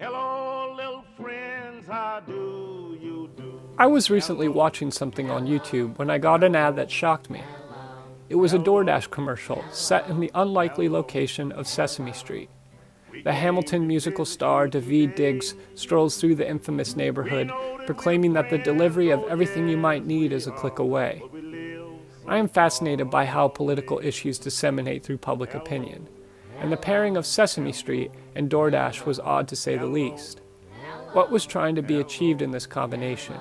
Hello, little friends, how do you do? I was recently watching something on YouTube when I got an ad that shocked me. It was a DoorDash commercial set in the unlikely location of Sesame Street. The Hamilton musical star Daveed Diggs strolls through the infamous neighborhood, proclaiming that the delivery of everything you might need is a click away. I am fascinated by how political issues disseminate through public opinion, and the pairing of Sesame Street and DoorDash was odd to say the least. What was trying to be achieved in this combination?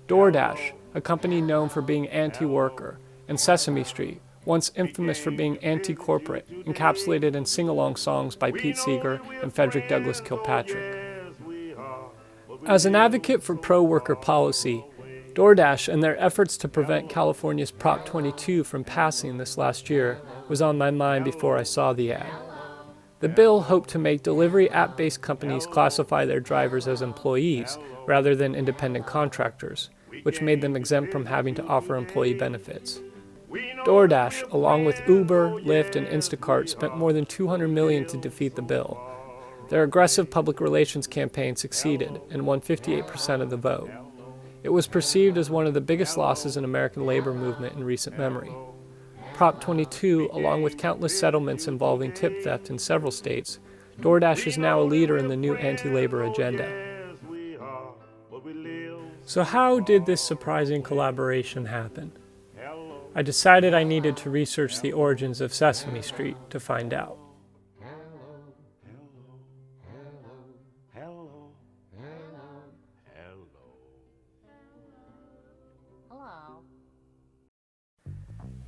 DoorDash, a company known for being anti-worker, and Sesame Street, once infamous for being anti-corporate, encapsulated in sing-along songs by Pete Seeger and Frederick Douglass Kilpatrick. As an advocate for pro-worker policy, DoorDash and their efforts to prevent California's Prop 22 from passing this last year was on my mind before I saw the ad. The bill hoped to make delivery app-based companies classify their drivers as employees rather than independent contractors, which made them exempt from having to offer employee benefits. DoorDash, along with Uber, Lyft, and Instacart, spent more than $200 million to defeat the bill. Their aggressive public relations campaign succeeded and won 58% of the vote. It was perceived as one of the biggest losses in American labor movement in recent memory. Prop 22, along with countless settlements involving tip theft in several states, DoorDash is now a leader in the new anti-labor agenda. So how did this surprising collaboration happen? I decided I needed to research the origins of Sesame Street to find out.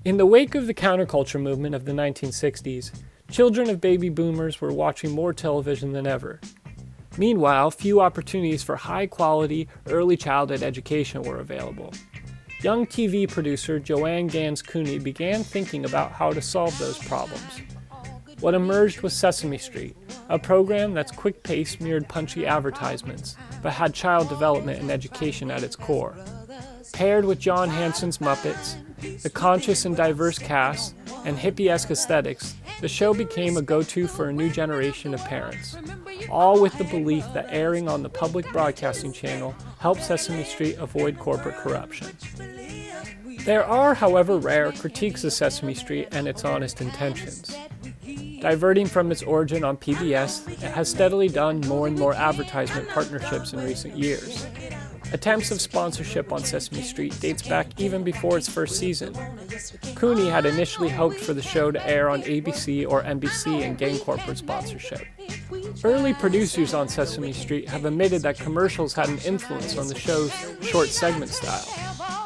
In the wake of the counterculture movement of the 1960s, children of baby boomers were watching more television than ever. Meanwhile, few opportunities for high-quality, early childhood education were available. Young TV producer Joanne Gans Cooney began thinking about how to solve those problems. What emerged was Sesame Street, a program that's quick-paced mirrored punchy advertisements, but had child development and education at its core. Paired with John Hanson's Muppets, the conscious and diverse cast, and hippie-esque aesthetics, the show became a go-to for a new generation of parents, all with the belief that airing on the public broadcasting channel helped Sesame Street avoid corporate corruption. There are, however, rare critiques of Sesame Street and its honest intentions. Diverting from its origin on PBS, it has steadily done more and more advertisement partnerships in recent years. Attempts of sponsorship on Sesame Street dates back even before its first season. Cooney had initially hoped for the show to air on ABC or NBC and gain corporate sponsorship. Early producers on Sesame Street have admitted that commercials had an influence on the show's short segment style,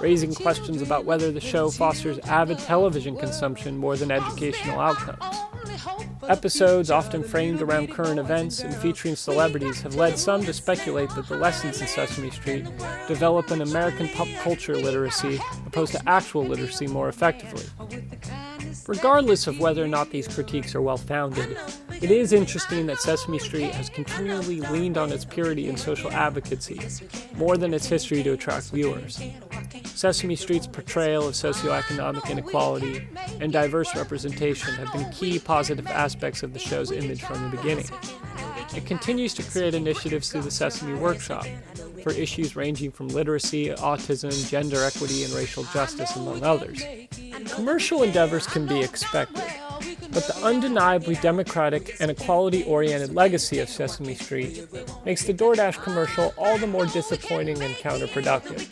raising questions about whether the show fosters avid television consumption more than educational outcomes. Episodes, often framed around current events and featuring celebrities, have led some to speculate that the lessons in Sesame Street develop an American pop culture literacy opposed to actual literacy more effectively. Regardless of whether or not these critiques are well-founded, it is interesting that Sesame Street has continually leaned on its purity and social advocacy, more than its history to attract viewers. Sesame Street's portrayal of socioeconomic inequality and diverse representation have been key positive aspects of the show's image from the beginning. It continues to create initiatives through the Sesame Workshop for issues ranging from literacy, autism, gender equity, and racial justice, among others. Commercial endeavors can be expected, but the undeniably democratic and equality-oriented legacy of Sesame Street makes the DoorDash commercial all the more disappointing and counterproductive.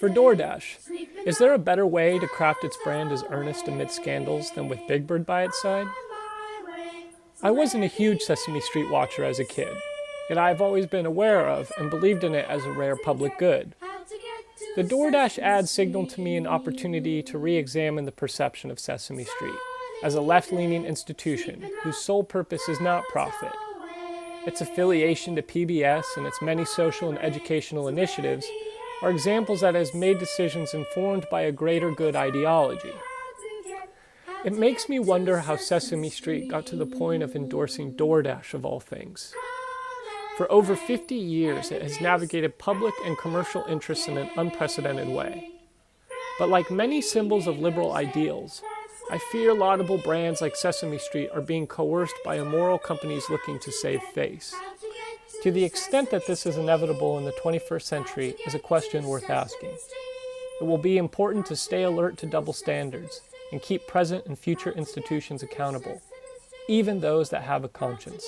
For DoorDash, is there a better way to craft its brand as earnest amid scandals than with Big Bird by its side? I wasn't a huge Sesame Street watcher as a kid, yet I've always been aware of and believed in it as a rare public good. The DoorDash ad signaled to me an opportunity to re-examine the perception of Sesame Street as a left-leaning institution whose sole purpose is not profit. Its affiliation to PBS and its many social and educational initiatives are examples that it has made decisions informed by a greater good ideology. It makes me wonder how Sesame Street got to the point of endorsing DoorDash of all things. For over 50 years, it has navigated public and commercial interests in an unprecedented way. But like many symbols of liberal ideals, I fear laudable brands like Sesame Street are being coerced by immoral companies looking to save face. To the extent that this is inevitable in the 21st century is a question worth asking. It will be important to stay alert to double standards and keep present and future institutions accountable, even those that have a conscience.